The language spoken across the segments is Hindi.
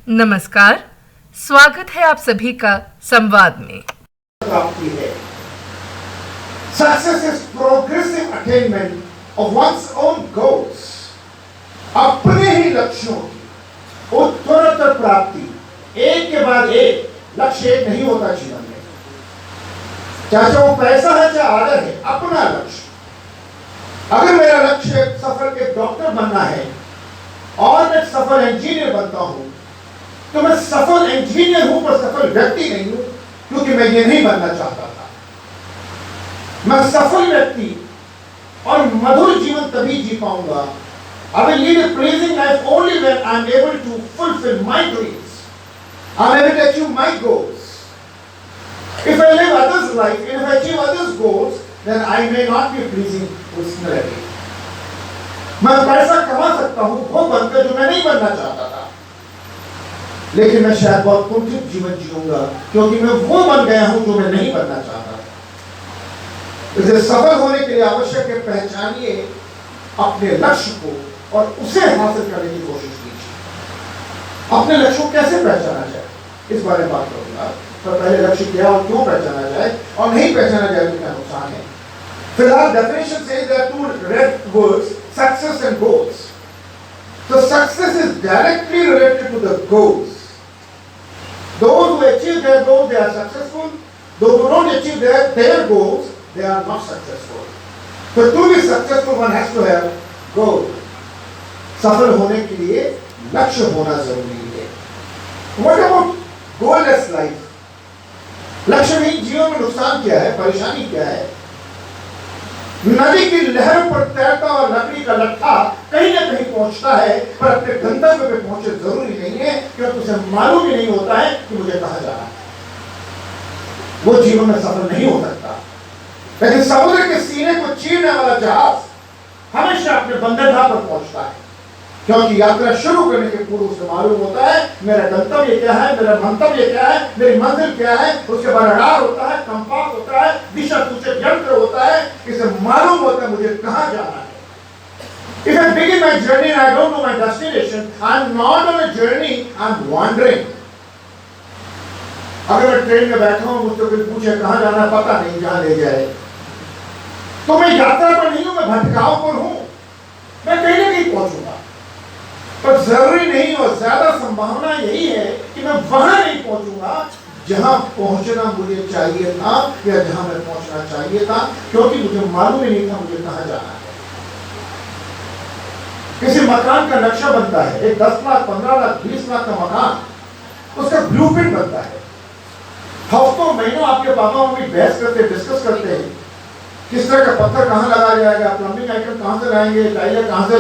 नमस्कार, स्वागत है आप सभी का संवाद में। प्राप्ति है। Success is progressive attainment of one's own goals. अपने ही लक्ष्यों की उत्तरोत्तर प्राप्ति, एक के बाद एक। लक्ष्य एक नहीं होता जीवन में, चाहे वो पैसा है चाहे आदर है, अपना लक्ष्य। अगर मेरा लक्ष्य सफल एक डॉक्टर बनना है और मैं सफल इंजीनियर बनता हूं, तो मैं सफल इंजीनियर हूं पर सफल व्यक्ति नहीं हूं, क्योंकि मैं ये नहीं बनना चाहता था। मैं सफल व्यक्ति और मधुर जीवन तभी जी पाऊंगा, I will lead a pleasing life only when I am able to fulfill my dreams. I am able to achieve my goals. If I live others' life and if I achieve others' goals, then I may not be a pleasing personality. मैं पैसा कमा सकता हूं वो बनकर जो मैं नहीं बनना चाहता था, लेकिन मैं शायद बहुत कुंठित जीवन जीऊंगा क्योंकि मैं वो बन गया हूं जो मैं नहीं बनना चाहता। इसे सफल होने के लिए आवश्यक है पहचानिए अपने लक्ष्य को और उसे हासिल करने की कोशिश कीजिए। अपने लक्ष्य को कैसे पहचाना जाए, इस बारे में बात करूंगा। तो पहले लक्ष्य क्या और क्यों पहचाना जाए, और नहीं पहचाना जाए तो क्या नुकसान है। फिलहाल डेफिनेशन से there are two red words, success and goals. So success is directly related to the goals. Those who achieve their goals, they are successful. Those who don't achieve their goals, they are not successful. So to be successful, one has to have goal. सफल होने के लिए लक्ष्य होना जरूरी है। What about goalless life? लक्ष्य नहीं, जीवन में नुकसान क्या है, परेशानी क्या है? नदी की लहर पर तैरता हुआ लकड़ी का लट्ठा कहीं ना कहीं पहुंचता है, पर अपने गंतव्य पे पहुंचे जरूरी नहीं है, क्योंकि उसे मालूम ही नहीं होता है कि मुझे कहां जाना है। वो जीवन में सफल नहीं हो सकता। लेकिन समुद्र के सीने को चीरने वाला जहाज हमेशा अपने बंदरगाह पर पहुंचता है, क्योंकि यात्रा शुरू करने के पूर्व उसे मालूम होता है मेरा गंतव्य क्या है, मेरा मंतव्य क्या है, मेरी मंजिल क्या है। उसके बाद रडार होता है, कंपास होता है, दिशा सूचक यंत्र होता है, इसे मालूम होता है मुझे कहां जाना है। If I begin my journey and I don't know my destination, I am not on a journey, I am wandering. अगर मैं ट्रेन में बैठा हूं, मुझसे कोई पूछे कहां जाना, पता नहीं, जहां ले जाए, तो मैं यात्रा पर नहीं हूं, मैं भटकाव पर हूं। मैं कहीं ना कहीं पहुंचूंगा, पर जरूरी नहीं और ज्यादा संभावना यही है कि मैं वहां नहीं पहुंचूंगा जहां पहुंचना मुझे चाहिए था या जहां मैं पहुंचना चाहिए था, क्योंकि मुझे मालूम ही नहीं था मुझे कहां जाना है। किसी मकान का नक्शा बनता है, एक 10 लाख 15 लाख 20 लाख का मकान, उसका ब्लूप्रिंट बनता है। हफ्तों महीनों आपके पापा मम्मी बहस करते, डिस्कस करते हैं किस तरह का पत्थर कहां लगाया जाएगा, प्लम्बिंग आइटम कहां से लाएंगे, टाइलर कहां से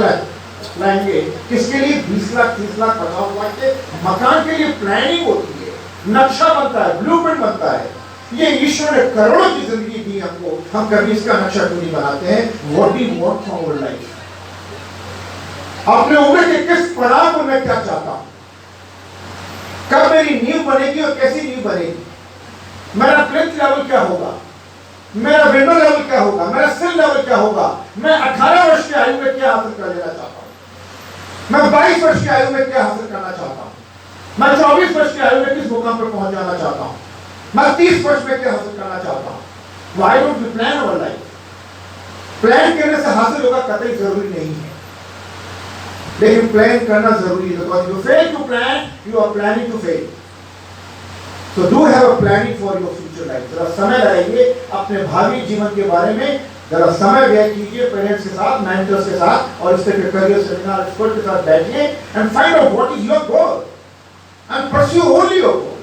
लाएंगे, किसके लिए 20 लाख 30 लाख 50 लाख के मकान के लिए प्लानिंग होती है, नक्शा बनता है, ब्लूप्रिंट बनता है। ये ईश्वर ने करोड़ों की जिंदगी दी हमको, हम कभी इसका नक्शा क्यों नहीं बनाते हैं। What we want from our life, अपने उम्र के किस पड़ाव पर मैं क्या चाहता हूं, कब मेरी नींव बनेगी और कैसी नींव बनेगी, मेरा प्लिंथ लेवल क्या होगा, मेरा विंडो लेवल क्या होगा, मेरा सिल लेवल क्या होगा, मैं 18 वर्ष की आयु में क्या हासिल कर लेना चाहता हूं, मैं 22 वर्ष की आयु में क्या हासिल करना चाहता हूं, मैं 24 वर्ष की आयु में किस मुकाम पर पहुंच जाना चाहता हूं, मैं 30 वर्ष में क्या हासिल करना चाहता हूं। Why don't we plan our life? Plan करने से हासिल होगा कतई जरूरी नहीं है, लेकिन प्लान करना जरूरी है। Because you fail to plan, you are planning to fail. So do have a planning for your future life. जरा समय लगाइए अपने भावी जीवन के बारे में, जरा समय व्यय कीजिए पेरेंट्स के साथ, मेंटर्स के साथ, और इस तरह के करियर सेमिनार एक्सपर्ट के साथ बैठिए and find out what is your goal and pursue only your goal.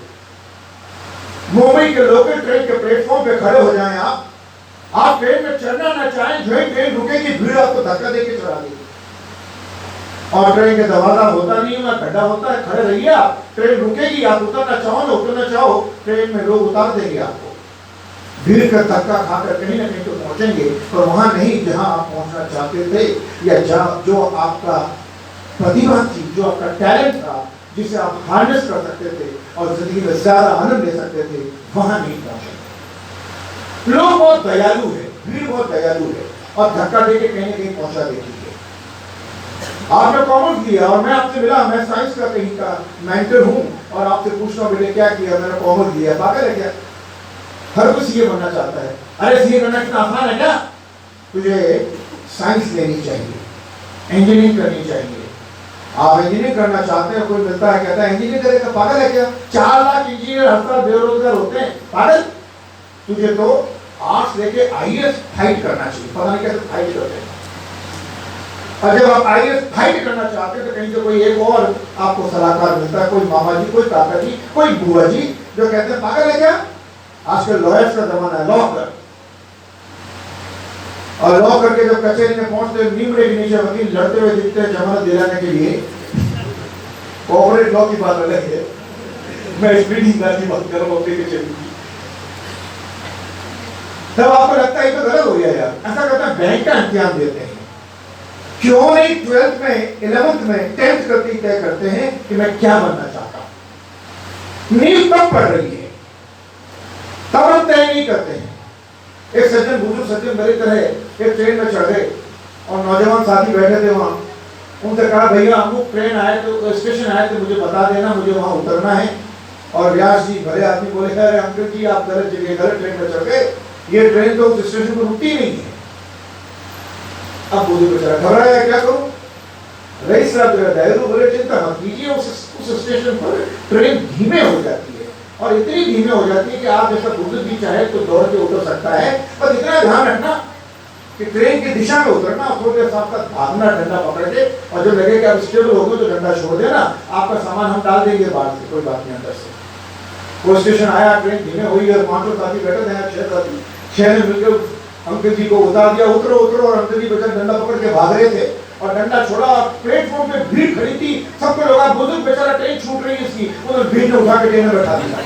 Mumbai के लोकल ट्रेन के प्लेटफॉर्म पे खड़े हो जाएं आप ट्रेन में चढ़ना ना चाहें, जो ही ट्रेन रुकेगी भीड़ आपको धक्का देके चढ़ा देगी, और ट्रेन के दरवाजा होता नहीं है, गड्ढा होता है, खड़े रहिए आप, ट्रेन रुकेगी, आप उतरना चाहो ना उतरना चाहो, ट्रेन में लोग उतार देंगे आपको। भीड़ का धक्का खाकर कहीं ना कहीं तो पहुंचेंगे, पर वहां नहीं जहां आप पहुंचना चाहते थे, या जो आपका प्रतिभा थी, जो आपका टैलेंट था, जिसे आप हार्नेस कर सकते थे और जिंदगी में ज्यादा आनंद ले सकते थे, वहां नहीं पहुंचे। लोग बहुत दयालु है, भीड़ बहुत दयालु है, और धक्का देके कहीं ना कहीं पहुंचा देती है। आपने कॉमर्स दिया और मैं आपसे मिला, मैं साइंस का कहीं का मेंटर हूं और आपसे पूछता हूं बेटे क्या किया, मैंने कॉमर्स दिया, पागल है क्या? हर कोई सीए बनना चाहता है। अरे सीए बनना कितना आसान है क्या? तुझे साइंस लेनी चाहिए, इंजीनियरिंग करनी चाहिए। आप इंजीनियरिंग करना चाहते हैं, कोई मिलता है कहता है इंजीनियरिंग करेगा, पागल है क्या? 4 लाख इंजीनियर हर साल बेरोजगार होते हैं, पागल। तुझे तो आर्ट्स लेके आईएएस फाइट करना चाहिए, पता नहीं कैसे फाइट करते हैं। और जब आप आईएएस फाइट करना चाहते हैं तो कहीं से कोई एक और आपको सलाहकार मिलता है, कोई मामा जी, कोई काका जी, कोई बुआ जी, जो कहते हैं पागल है क्या? आजकल लॉयर्स का जमाना है, लॉ कर। और लॉ करके जब कचहरी में पहुंचते हैं, नीमड़े के नीचे वकील लड़ते हुए दिखते हैं जमानत दिलाने के लिए। कॉर्पोरेट लॉ की बात अलग है, मैं स्पीडिंग की बात कर रहा हूं अपने कचहरी की। तब आपको लगता है तो गलत हो गया यार, ऐसा करता है बैंक का इम्तिहान देते हैं, क्यों नहीं 12th में, 11th में, 10th करके तय करते हैं कि मैं क्या बनना चाहता हूं। नींव तब पड़ रही है, तब हम तय नहीं करते हैं। एक सज्जन, बुजुर्ग सज्जन मेरी तरह एक ट्रेन में चढ़ गए और नौजवान साथी बैठे थे वहां। उनसे कहा भैया अमुक ट्रेन आए तो स्टेशन आए तो मुझे बता देना, मुझे वहां उतरना है। और व्यास जी भले आदमी बोले अरे अंकल जी आप गलत जगह, गलत ट्रेन में चढ़ गए, ये ट्रेन तो उस स्टेशन पर रुकती नहीं है। अब बुजुर्ग बेचारा घबराया, क्या करूं? रईस साहब ड्राइवर बोले चिंता मत कीजिए, उस स्टेशन पर ट्रेन धीमे हो जाती है और इतनी धीमे हो जाती है कि आप जैसा बुजुर्ग भी चाहे तो दौड़ के उतर सकता है, पर इतना ध्यान रखना कि ट्रेन की दिशा में उतरना, थोड़ी देर साथ भागना डंडा पकड़ के, और जब लगे कि आप स्टेबल हो गए तो डंडा छोड़ देना, आपका सामान हम डाल देंगे बाहर से, कोई बात नहीं अंदर से। वो स्टेशन आया, ट्रेन धीमे हुई और 5 साथी बैठे थे, 6 साथी, 6 ने मिलकर अंकल जी को उतार दिया, उतरो उतरो, और अंकल जी बेचारे डंडा पकड़ के भाग रहे थे और डंडा छोड़ा और प्लेटफॉर्म पे भीड़ खड़ी थी, सबको लगा बुजुर्ग बेचारा ट्रेन छूट रही है इसकी, उन्होंने भीड़ ने उठा के ट्रेन में बैठा दिया।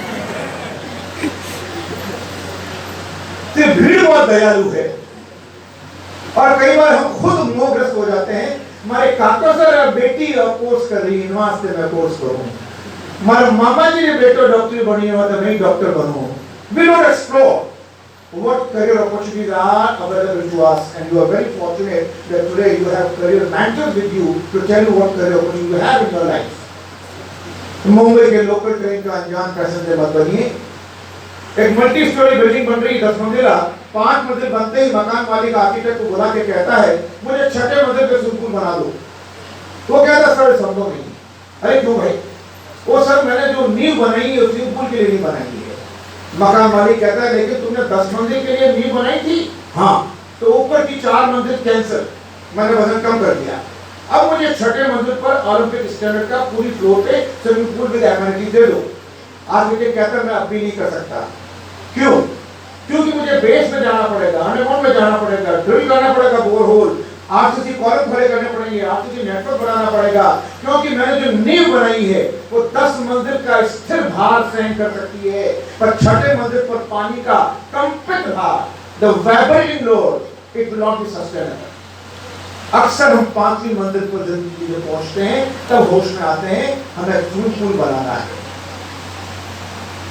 तो भीड़ बहुत दयालु है और कई बार हम खुद मोहग्रस्त हो जाते हैं। हमारे काका सर बेटी कोर्स कर रही यूनिवर्सिटी में, कोर्स करूं, हमारे मामा जी ने बेटा डॉक्टर बनी है तो मैं doctor बनूं। We don't explore what career opportunities are available to us, and you are very fortunate that today you have career mentors with you to tell you what career opportunities you have in your life. Mumbai के लोकल ट्रेन का अनजान पैसेंजर मत बनिए। एक मल्टी स्टोरी बिल्डिंग बन रही 10 मंजिला, 5 मंजिल बनते ही मकान मालिक आर्किटेक्ट को बुला के कहता है मुझे 6ठे मंजिल पे स्विमिंग पूल बना दो। वो कहता सर संभव नहीं। अरे क्यों भाई? वो सर मैंने जो नींव बनाई है स्विमिंग पूल के लिए नहीं बनाई है। मकान मालिक कहता है लेकिन तुमने 10 मंजिल के लिए नींव बनाई थी। हाँ, तो ऊपर की 4 मंजिल कैंसिल, मैंने वजन कम कर दिया। अब मुझे 6ठे मंजिल पर ओलंपिक स्टैंडर्ड का पूरी फ्लोर पे स्विमिंग पूल विद एमिनिटी दे दो। आर्किटेक्ट कहता है मैं अब भी नहीं कर सकता। क्यों? क्योंकि मुझे बेस में जाना पड़ेगा, अंडरग्राउंड में जाना पड़ेगा, ड्रिल करना पड़ेगा बोरहोल, आरसीसी कॉलम खड़े करने पड़ेंगे, आरसीसी नेटवर्क बनाना पड़ेगा, क्योंकि मैंने जो नींव बनाई है वो 10 मंजिल का स्थिर भार सहन कर सकती है, पर 6ठे मंजिल पर पानी का कंपित भार, the vibrating load, it will not be sustainable. अक्सर हम 5वीं मंजिल पर जिंदगी में पहुंचते हैं तब होश में आते हैं हमें स्विमिंग पूल बनाना है।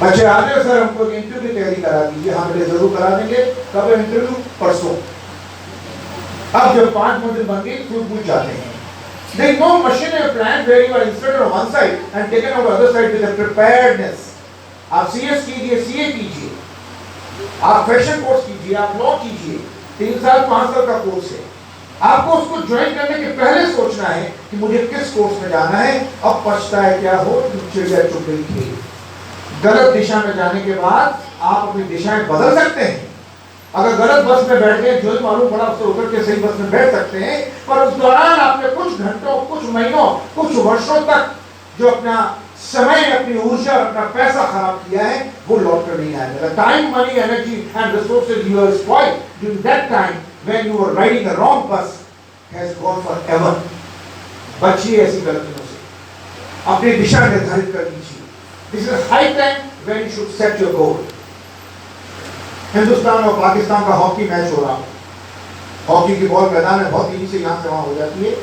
बच्चे आते हैं सर हमको इंटरव्यू की तैयारी करा दीजिए, हम जरूर करा देंगे। कब इंटरव्यू? परसों। अब जब 5 मंजिल बन गई स्विमिंग पूल जाते हैं। There is no machinery plan where you are inserted on one side and taken on the other side with a preparedness. आप CS कीजिए, CA कीजिए, आप फैशन कोर्स कीजिए, आप लॉ कीजिए, 3 साल 5 साल का कोर्स है। आपको उसको ज्वाइन करने के पहले सोचना है कि मुझे किस कोर्स में जाना है। अब पछताए क्या हो, चिड़िया चुप गई थी। गलत दिशा में जाने के बाद आप अपनी दिशाएं बदल सकते हैं। अगर गलत बस में बैठ गए, जो मालूम पड़ा उससे उतर के सही बस में बैठ सकते हैं, पर उस दौरान आपने कुछ घंटों, कुछ महीनों, कुछ वर्षों तक जो अपना समय, अपनी ऊर्जा, अपना पैसा खराब किया है वो लौट कर नहीं आएगा। Time, money, energy and resources you have spoiled during that time when you were riding the wrong बस हैज गॉन फॉरएवर। बचिए ऐसी गलतियों से, अपनी दिशा निर्धारित कर लीजिए। This is high time when you should set your goal. Hindustan और पाकिस्तान का हॉकी मैच हो रहा है। हॉकी की बॉल मैदान में बहुत तेजी से यहाँ से वहाँ हो जाती है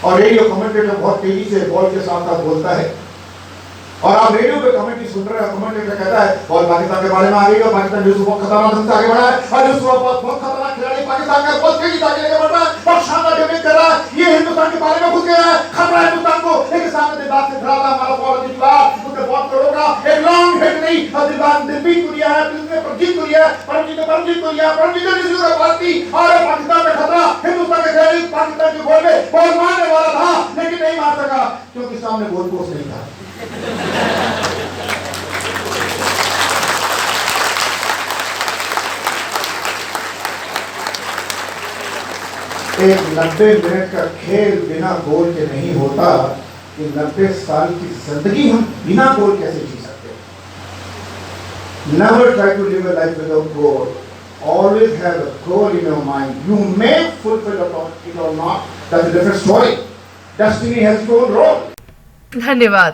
और रेडियो कमेंटेटर बहुत तेजी से बॉल के साथ साथ बोलता है और आप रेडियो पे कमेंट्री सुन रहे हैं। कमेंटेटर कहता है बॉल पाकिस्तान के बारे में आ गई और पाकिस्तान यूसुफ बहुत खतरनाक ढंग से आगे बढ़ा है और यूसुफ बहुत खतरनाक खिलाड़ी पाकिस्तान का बहुत तेजी से आगे लेकर बढ़ रहा है, बहुत शानदार डैमेज कर रहा है, ये हिंदुस्तान के बारे में घुस गया है, खतरा है हिंदुस्तान को, लेकिन सामने दिलबाग से खड़ा था हमारा फौज दिलबाग, उसने बहुत करोगा, एक लॉन्ग हिट नहीं, और दिलबाग दिलबीत को लिया है, उसने परमजीत को लिया, परमजीत को लिया, परमजीत ने जिसको पार्टी और पाकिस्तान में खतरा, हिंदुस्तान के खिलाड़ी पाकिस्तान के गोल में बहुत मारने वाला था, लेकिन नहीं मार सका, क्योंकि सामने गोल पोस्ट नहीं था। एक 90 मिनट का खेल बिना गोल के नहीं होता कि 90 साल की जिंदगी हम बिना गोल कैसे जी सकते हैं। Never try to live a life without goal. Always have a goal in your mind. You may fulfill it or not. That's a different story. Destiny has its own role. धन्यवाद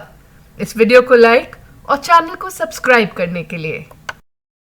इस वीडियो को लाइक और चैनल को सब्सक्राइब करने के लिए।